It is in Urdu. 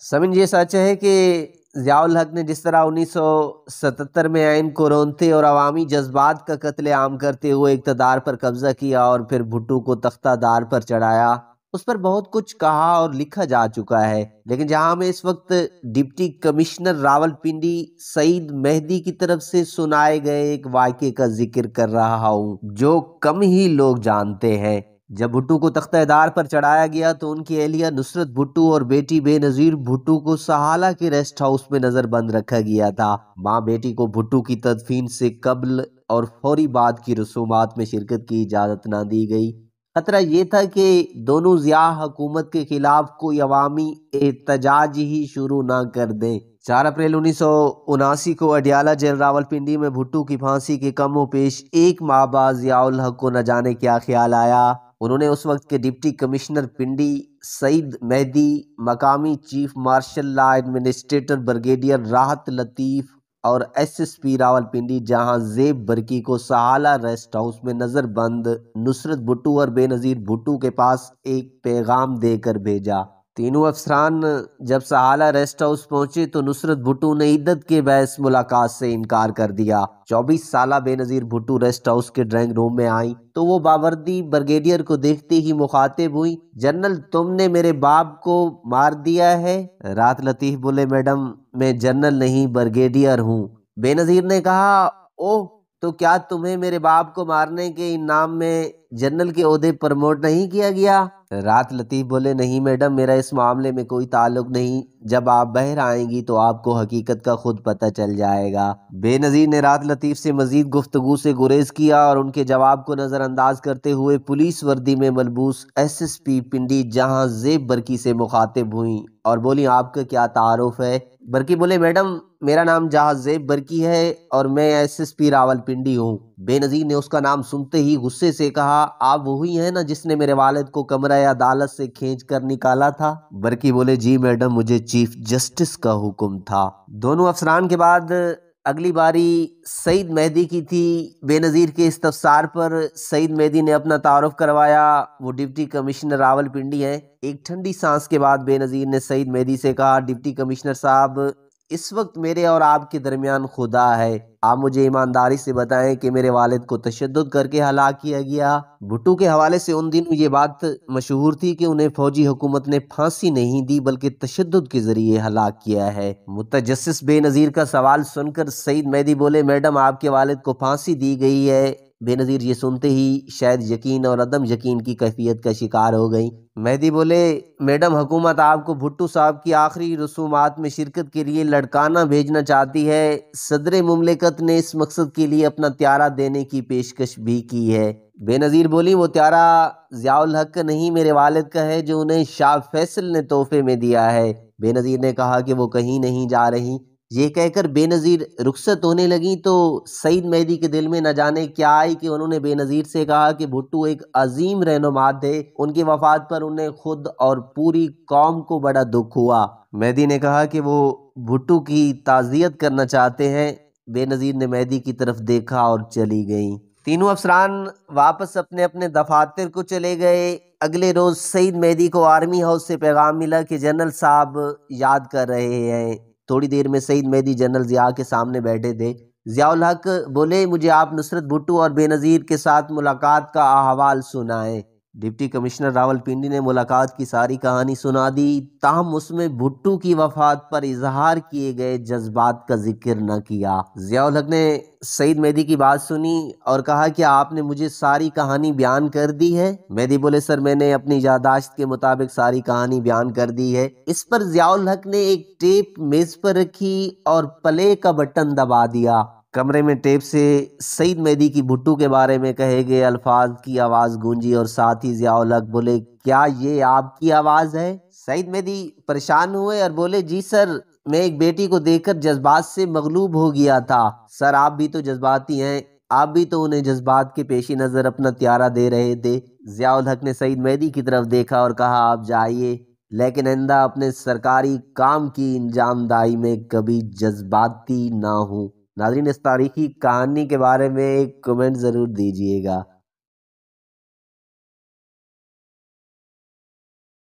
سمن یہ سچ ہے کہ ضیاء الحق نے جس طرح 1977 میں عین کو رونتے اور عوامی جذبات کا قتل عام کرتے ہوئے اقتدار پر قبضہ کیا اور پھر بھٹو کو تختہ دار پر چڑھایا، اس پر بہت کچھ کہا اور لکھا جا چکا ہے، لیکن جہاں میں اس وقت ڈپٹی کمشنر راولپنڈی سعید مہدی کی طرف سے سنائے گئے ایک واقعے کا ذکر کر رہا ہوں جو کم ہی لوگ جانتے ہیں۔ جب بھٹو کو تختہ دار پر چڑھایا گیا تو ان کی اہلیہ نصرت بھٹو اور بیٹی بے نظیر بھٹو کو سہالہ کے ریسٹ ہاؤس میں نظر بند رکھا گیا تھا۔ ماں بیٹی کو بھٹو کی تدفین سے قبل اور فوری بعد کی رسومات میں شرکت کی اجازت نہ دی گئی۔ خطرہ یہ تھا کہ دونوں ضیاء حکومت کے خلاف کوئی عوامی احتجاج ہی شروع نہ کر دیں۔ 4 اپریل 1979 کو اڈیالہ جیل راولپنڈی میں بھٹو کی پھانسی کے کم و بیش ایک ماہ بعد ضیاء الحق کو نہ جانے کیا خیال آیا۔ انہوں نے اس وقت کے ڈپٹی کمشنر پنڈی سعید مہدی، مقامی chief martial law administrator brigadier Rahat Latif اور ایس پی راولپنڈی جہاں زیب برقی کو سہالہ ریسٹ ہاؤس میں نظر بند نصرت بھٹو اور بے نظیر بھٹو کے پاس ایک پیغام دے کر بھیجا۔ تینوں افسران جب سہالہ ریسٹ ہاؤس پہنچے تو نصرت بھٹو نے عدت کے باعث ملاقات سے انکار کر دیا۔ 24 سالہ بے نظیر بھٹو ریسٹ ہاؤس کے ڈرائنگ روم میں آئیں تو وہ باوردی بریگیڈیئر کو دیکھتے ہی مخاطب ہوئی، جنرل تم نے میرے باپ کو مار دیا ہے؟ راحت لطیف بولے میڈم میں جنرل نہیں بریگیڈیئر ہوں۔ بے نظیر نے کہا اوہ تو کیا تمہیں میرے باپ کو مارنے کے انعام میں جنرل کے عہدے پروموٹ نہیں کیا گیا؟ راحت لطیف بولے نہیں میڈم میرا اس معاملے میں کوئی تعلق نہیں، جب آپ باہر آئیں گی تو آپ کو حقیقت کا خود پتہ چل جائے گا۔ بے نظیر نے راحت لطیف سے مزید گفتگو سے گریز کیا اور ان کے جواب کو نظر انداز کرتے ہوئے پولیس وردی میں ملبوس ایس پی پنڈی جہاں زیب برقی سے مخاطب ہوئیں اور بولی آپ کا کیا تعارف ہے؟ برقی بولے میڈم میرا نام جہاں زیب برقی ہے اور میں ایس پی راولپنڈی ہوں۔ بے نظیر نے اس کا نام سنتے ہی غصے سے کہا آپ وہی ہیں نا جس نے میرے والد کو کمرہ عدالت سے کھینچ کر نکالا تھا؟ برقی بولے جی میڈم مجھے چیف جسٹس کا حکم تھا۔ دونوں افسران کے بعد اگلی باری سعید مہدی کی تھی۔ بے نظیر کے استفسار پر سعید مہدی نے اپنا تعارف کروایا، وہ ڈپٹی کمشنر راولپنڈی ہیں۔ ایک ٹھنڈی سانس کے بعد بے نظیر نے سعید مہدی سے کہا ڈپٹی کمشنر صاحب اس وقت میرے اور آپ کے درمیان خدا ہے، آپ مجھے ایمانداری سے بتائیں کہ میرے والد کو تشدد کر کے ہلاک کیا گیا؟ بھٹو کے حوالے سے ان دنوں یہ بات مشہور تھی کہ انہیں فوجی حکومت نے پھانسی نہیں دی بلکہ تشدد کے ذریعے ہلاک کیا ہے۔ متجسس بے نظیر کا سوال سن کر سعید مہدی بولے میڈم آپ کے والد کو پھانسی دی گئی ہے۔ بے نظیر یہ سنتے ہی شاید یقین اور عدم یقین کی کیفیت کا شکار ہو گئی۔ مہدی بولے میڈم حکومت آپ کو بھٹو صاحب کی آخری رسومات میں شرکت کے لیے لڑکانہ بھیجنا چاہتی ہے۔ صدر مملکت نے اس مقصد کے لیے اپنا طیارہ دینے کی پیشکش بھی کی ہے۔ بے نظیر بولی وہ طیارہ ضیاء الحق کا نہیں میرے والد کا ہے جو انہیں شاہ فیصل نے تحفے میں دیا ہے۔ بے نظیر نے کہا کہ وہ کہیں نہیں جا رہی۔ یہ کہہ کر بے نظیر رخصت ہونے لگیں تو سعید مہدی کے دل میں نہ جانے کیا آئی کہ انہوں نے بے نظیر سے کہا کہ بھٹو ایک عظیم رہنما تھے، ان کی وفات پر انہیں خود اور پوری قوم کو بڑا دکھ ہوا۔ مہدی نے کہا کہ وہ بھٹو کی تعزیت کرنا چاہتے ہیں۔ بے نظیر نے مہدی کی طرف دیکھا اور چلی گئیں۔ تینوں افسران واپس اپنے اپنے دفاتر کو چلے گئے۔ اگلے روز سعید مہدی کو آرمی ہاؤس سے پیغام ملا کہ جنرل صاحب یاد کر رہے ہیں۔ تھوڑی دیر میں سعید مہدی جنرل ضیاء کے سامنے بیٹھے تھے۔ ضیاء الحق بولے مجھے آپ نصرت بھٹو اور بے نظیر کے ساتھ ملاقات کا احوال سنائیں۔ ڈپٹی کمشنر راولپنڈی نے ملاقات کی ساری کہانی سنا دی، تاہم اس میں بھٹو کی وفات پر اظہار کیے گئے جذبات کا ذکر نہ کیا۔ ضیاء الحق نے سعید مہدی کی بات سنی اور کہا کہ آپ نے مجھے ساری کہانی بیان کر دی ہے؟ مہدی بولے سر میں نے اپنی یادداشت کے مطابق ساری کہانی بیان کر دی ہے۔ اس پر ضیاء الحق نے ایک ٹیپ میز پر رکھی اور پلے کا بٹن دبا دیا۔ کمرے میں ٹیپ سے سعید مہدی کی بھٹو کے بارے میں کہے گئے الفاظ کی آواز گونجی اور ساتھ ہی ضیاء الحق بولے کیا یہ آپ کی آواز ہے؟ سعید مہدی پریشان ہوئے اور بولے جی سر میں ایک بیٹی کو دیکھ کر جذبات سے مغلوب ہو گیا تھا۔ سر آپ بھی تو جذباتی ہیں، آپ بھی تو انہیں جذبات کے پیش نظر اپنا طیارہ دے رہے تھے۔ ضیاء الحق نے سعید مہدی کی طرف دیکھا اور کہا آپ جائیے لیکن آئندہ اپنے سرکاری کام کی انجام دہی میں کبھی جذباتی نہ ہوں۔ ناظرین اس تاریخی کہانی کے بارے میں ایک کمنٹ ضرور دیجیے گا۔